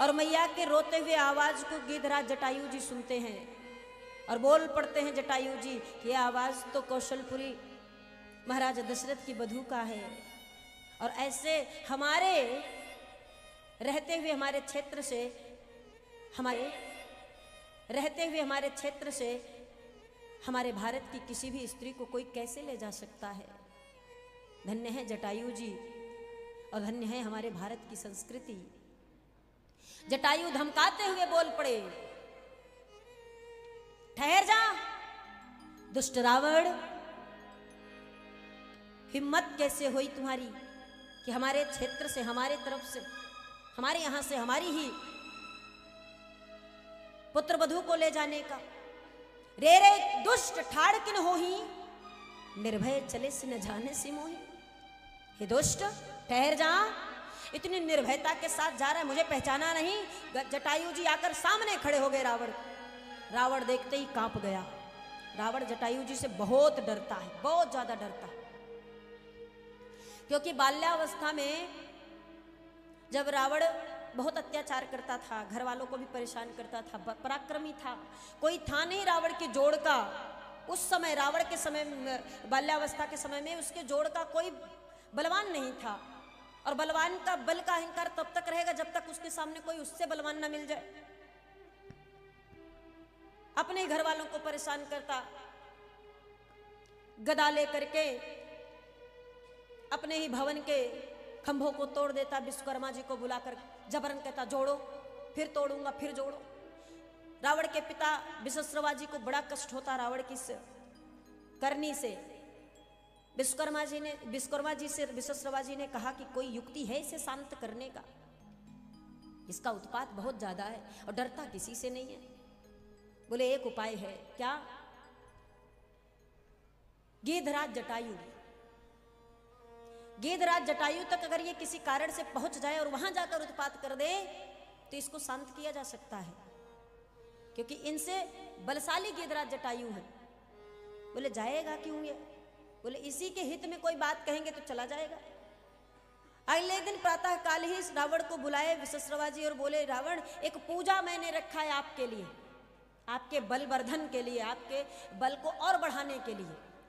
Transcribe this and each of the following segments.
और मैया के रोते हुए आवाज को गिद्धराज जटायु जी सुनते हैं और बोल पड़ते हैं जटायु जी, ये आवाज तो कौशलपुरी महाराज दशरथ की बधू का है। और ऐसे हमारे रहते हुए हमारे क्षेत्र से हमारे भारत की किसी भी स्त्री को कोई कैसे ले जा सकता है। धन्य है जटायु जी और धन्य है हमारे भारत की संस्कृति। जटायु धमकाते हुए बोल पड़े, ठहर जा दुष्ट रावण, हिम्मत कैसे हुई तुम्हारी कि हमारे क्षेत्र से, हमारे तरफ से, हमारे यहां से हमारी ही पुत्र वधू को ले जाने का। रे रे दुष्ट ठाड़ किन हो ही, निर्भय चले से न जाने से मोही। हे दुष्ट ठहर जा, इतनी निर्भयता के साथ जा रहा है, मुझे पहचाना नहीं। जटायु जी आकर सामने खड़े हो गए रावण। रावण देखते ही कांप गया। रावण जटायु जी से बहुत डरता है, बहुत ज्यादा डरता है, क्योंकि बाल्यावस्था में जब रावण बहुत अत्याचार करता था, घर वालों को भी परेशान करता था, पराक्रमी था, कोई था नहीं रावण की जोड़ का। उस समय रावण के समय, बाल्यावस्था के समय में उसके जोड़ का कोई बलवान नहीं था। और बलवान का बल का अहंकार तब तक रहेगा जब तक उसके सामने कोई उससे बलवान ना मिल जाए। अपने घर वालों को परेशान करता, गदा लेकर के अपने ही भवन के खंभों को तोड़ देता। विश्वकर्मा जी को बुलाकर जबरन कहता जोड़ो, फिर तोड़ूंगा, फिर जोड़ो। रावण के पिता विश्वश्रवा जी को बड़ा कष्ट होता रावण की करनी से। विश्वकर्मा जी से विश्वश्रवा जी ने कहा कि कोई युक्ति है इसे शांत करने का, इसका उत्पात बहुत ज्यादा है और डरता किसी से नहीं है। बोले एक उपाय है। क्या? गिद्धराज जटायु तक अगर ये किसी कारण से पहुंच जाए और वहां जाकर उत्पात कर दे तो इसको शांत किया जा सकता है, क्योंकि इनसे बलशाली गिद्धराज जटायु है। बोले जाएगा क्यों ये? बोले इसी के हित में कोई बात कहेंगे तो चला जाएगा। अगले दिन प्रातः काल ही रावण को बुलाए विश्वश्रवा जी और बोले रावण, एक पूजा मैंने रखा है आपके लिए, आपके बल वर्धन के लिए, आपके बल को और बढ़ाने के लिए।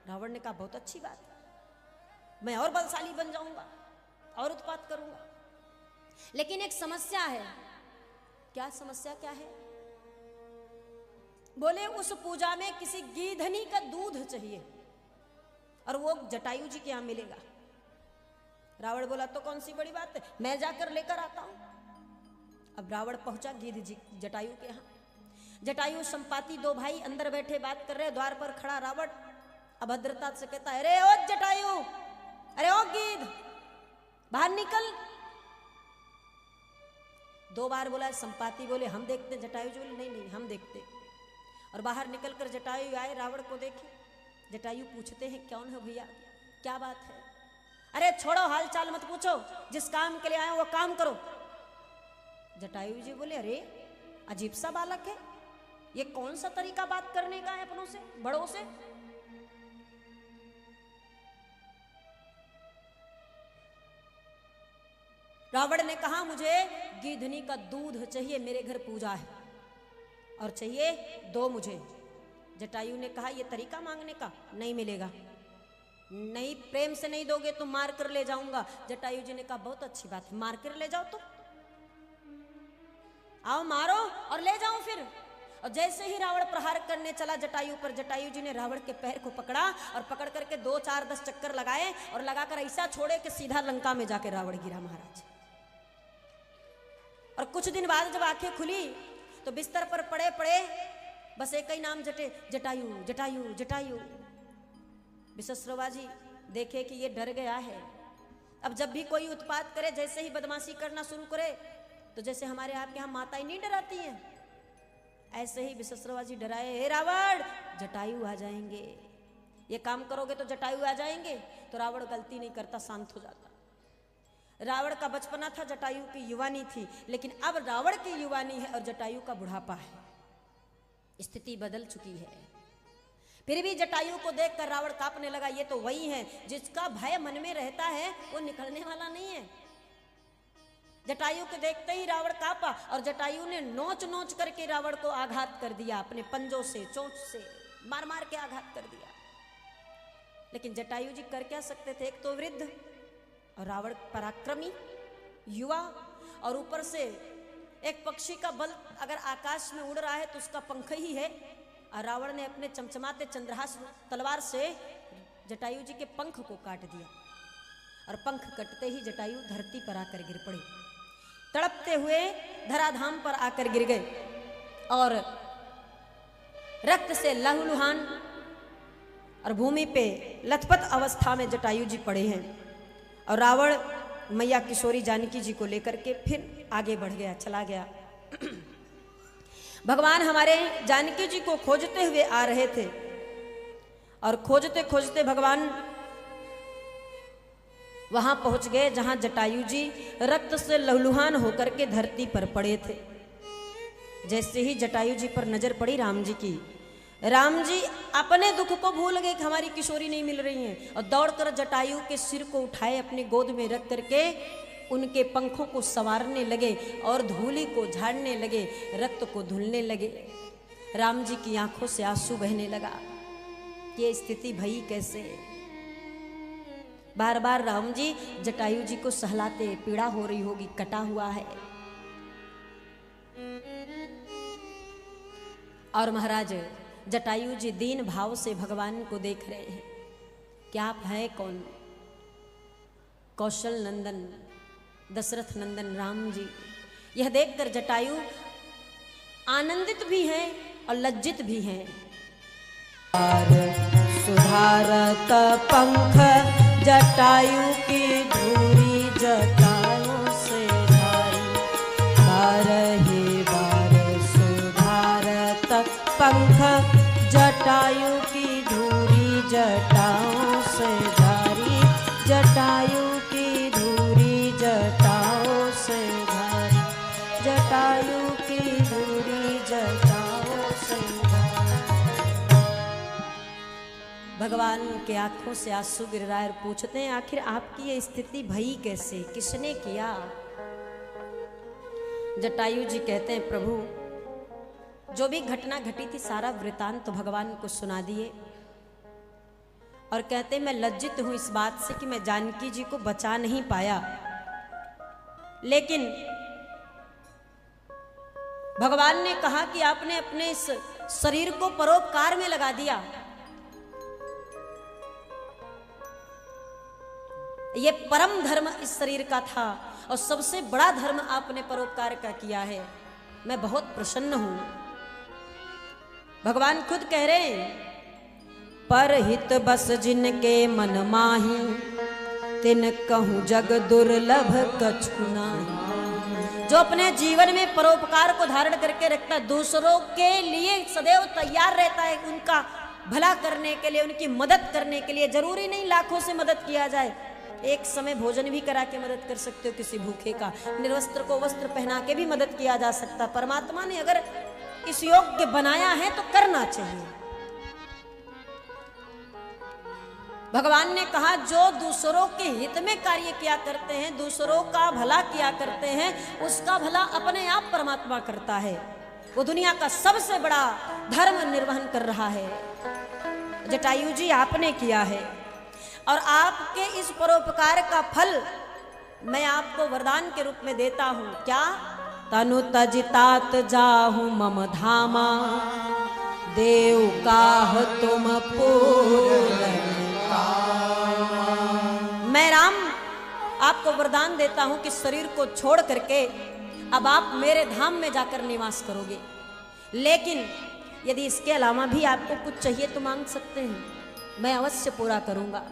रावण ने कहा बहुत अच्छी बात है, मैं और बलशाली बन जाऊंगा और उत्पात करूंगा, लेकिन एक समस्या है। क्या समस्या? क्या है? बोले उस पूजा में किसी गीधनी का दूध चाहिए और वो जटायु जी के यहां मिलेगा। रावण बोला तो कौन सी बड़ी बात है, मैं जाकर लेकर आता हूं। अब रावण पहुंचा गिद्ध जी जटायु के यहां। जटायु संपाति दो भाई अंदर बैठे बात कर रहे, द्वार पर खड़ा रावण अभद्रता से कहता है, अरे ओ जटायु, अरे ओ गिद्ध, बाहर निकल। दो बार बोला। संपाति बोले हम देखते। जटायु जी बोले नहीं हम देखते। और बाहर निकलकर जटायु आए, रावण को देखे। जटायु पूछते हैं कौन है भैया, क्या बात है? अरे छोड़ो, हाल चाल मत पूछो, जिस काम के लिए आए वो काम करो। जटायु जी बोले अरे अजीब सा बालक है, ये कौन सा तरीका बात करने का है अपनों से, बड़ों से? रावण ने कहा मुझे गीधनी का दूध चाहिए, मेरे घर पूजा है और चाहिए दो मुझे। जटायु ने कहा यह तरीका मांगने का नहीं मिलेगा, नहीं, प्रेम से नहीं दोगे तो मार कर ले जाऊंगा। जटायु जी ने कहा बहुत अच्छी बात है, मार कर ले जाओ तो आओ, मारो और ले जाओ फिर। और जैसे ही रावण प्रहार करने चला जटायु पर, जटायु जी ने रावण के पैर को पकड़ा और पकड़ करके 2 4 10 चक्कर लगाए और लगाकर ऐसा छोड़े कि सीधा लंका में जाके रावण गिरा महाराज। और कुछ दिन बाद जब आंखें खुली तो बिस्तर पर पड़े पड़े बस एक ही नाम जटायु जटायु जटायु। विश्वश्रवा जी देखे कि ये डर गया है। अब जब भी कोई उत्पात करे, जैसे ही बदमाशी करना शुरू करे तो जैसे हमारे आपके यहाँ माताएं नहीं डराती हैं, ऐसे ही विश्वश्रवा जी डराए, हे रावण जटायु आ जाएंगे, ये काम करोगे तो जटायु आ जाएंगे। तो रावण गलती नहीं करता, शांत हो जाता। रावण का बचपना था, जटायु की युवानी थी, लेकिन अब रावण की युवानी है और जटायु का बुढ़ापा है, स्थिति बदल चुकी है। फिर भी जटायु को देखकर रावण कांपने लगा, ये तो वही है जिसका भय मन में रहता है, वो निकलने वाला नहीं है। जटायु को देखते ही रावण कांपा और जटायु ने नोच नोच करके रावण को आघात कर दिया, अपने पंजों से, चोंच से मार मार के आघात कर दिया। लेकिन जटायु जी कर क्या सकते थे? एक तो वृद्ध और रावण पराक्रमी युवा, और ऊपर से एक पक्षी का बल अगर आकाश में उड़ रहा है तो उसका पंख ही है। और रावण ने अपने चमचमाते चंद्रहास तलवार से जटायु जी के पंख को काट दिया, और पंख कटते ही जटायु धरती पर आकर गिर पड़े, तड़पते हुए धराधाम पर आकर गिर गए और रक्त से लहूलुहान और भूमि पे लथपथ अवस्था में जटायु जी पड़े हैं। और रावण मैया किशोरी जानकी जी को लेकर के फिर आगे बढ़ गया, चला गया। भगवान हमारे जानकी जी को खोजते हुए आ रहे थे और खोजते खोजते भगवान वहां पहुंच गए जहां जटायु जी रक्त से लहूलुहान होकर के धरती पर पड़े थे। जैसे ही जटायु जी पर नजर पड़ी राम जी की, राम जी अपने दुख को भूल गए कि हमारी किशोरी नहीं मिल रही है, और दौड़कर जटायु के सिर को उठाए, अपनी गोद में रख करके उनके पंखों को संवारने लगे और धूली को झाड़ने लगे, रक्त को धुलने लगे। राम जी की आंखों से आंसू बहने लगा। ये स्थिति भई कैसे? बार बार राम जी जटायु जी को सहलाते, पीड़ा हो रही होगी, कटा हुआ है। और महाराज जटायु जी दीन भाव से भगवान को देख रहे हैं। क्या आप हैं कौन? कौशल नंदन दशरथ नंदन राम जी। यह देखकर जटायु आनंदित भी हैं और लज्जित भी हैं। सुधारत पंख जटायु की धूरी जटायु से धारी, बारहे बार सुधारत पंख जटायु की धूरी जटाओं से धारी, जटायु की धूरी जटाओं से धारी, जटायु की धूरी जटाओं से धारी। भगवान के आंखों से आंसू गिर रहा है और पूछते हैं आखिर आपकी ये स्थिति भई कैसे, किसने किया? जटायु जी कहते हैं प्रभु जो भी घटना घटी थी सारा वृतांत तो भगवान को सुना दिए, और कहते मैं लज्जित हूं इस बात से कि मैं जानकी जी को बचा नहीं पाया, लेकिन भगवान ने कहा कि आपने अपने इस शरीर को परोपकार में लगा दिया। ये परम धर्म इस शरीर का था और सबसे बड़ा धर्म आपने परोपकार का किया है। मैं बहुत प्रसन्न हूं। भगवान खुद कह रहे हैं पर हित बस जिनके मन माही, तिन कहूं जग दुर्लभ कछु नाही। जो अपने जीवन में परोपकार को धारण करके रखता, दूसरों के लिए सदैव तैयार रहता है, उनका भला करने के लिए, उनकी मदद करने के लिए। जरूरी नहीं लाखों से मदद किया जाए, एक समय भोजन भी करा के मदद कर सकते हो किसी भूखे का, निर्वस्त्र को वस्त्र पहना के भी मदद किया जा सकता। परमात्मा ने अगर इस योग्य बनाया है तो करना चाहिए। भगवान ने कहा जो दूसरों के हित में कार्य किया करते हैं, दूसरों का भला किया करते हैं, उसका भला अपने आप परमात्मा करता है। वो दुनिया का सबसे बड़ा धर्म निर्वहन कर रहा है। जटायु जी आपने किया है और आपके इस परोपकार का फल मैं आपको वरदान के रूप में देता हूं। क्या? तनु तजितात जाहु मम धामा, देव काह तुम पूर्ण। मैं राम आपको वरदान देता हूं कि शरीर को छोड़ करके अब आप मेरे धाम में जाकर निवास करोगे, लेकिन यदि इसके अलावा भी आपको कुछ चाहिए तो मांग सकते हैं, मैं अवश्य पूरा करूंगा।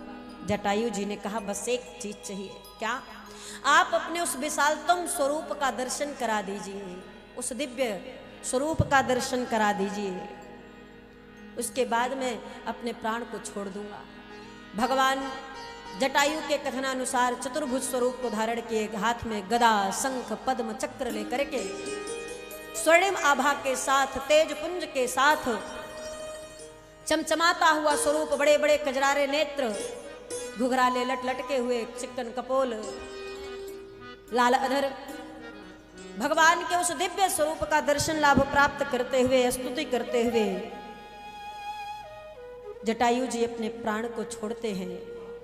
जटायु जी ने कहा बस एक चीज चाहिए। क्या? आप अपने उस विशालतम स्वरूप का दर्शन करा दीजिए, उस दिव्य स्वरूप का दर्शन करा दीजिए, उसके बाद मैं अपने प्राण को छोड़ दूंगा। भगवान जटायु के कथनानुसार चतुर्भुज स्वरूप को धारण किए, हाथ में गदा शंख पद्म चक्र लेकर के, स्वर्णिम आभा के साथ, तेज पुंज के साथ, चमचमाता हुआ स्वरूप, बड़े बड़े कजरारे नेत्र, घुघराले लट लटके हुए, चिकन कपोल, लाल अधर, भगवान के उस दिव्य स्वरूप का दर्शन लाभ प्राप्त करते हुए, स्तुति करते हुए जटायु जी अपने प्राण को छोड़ते हैं।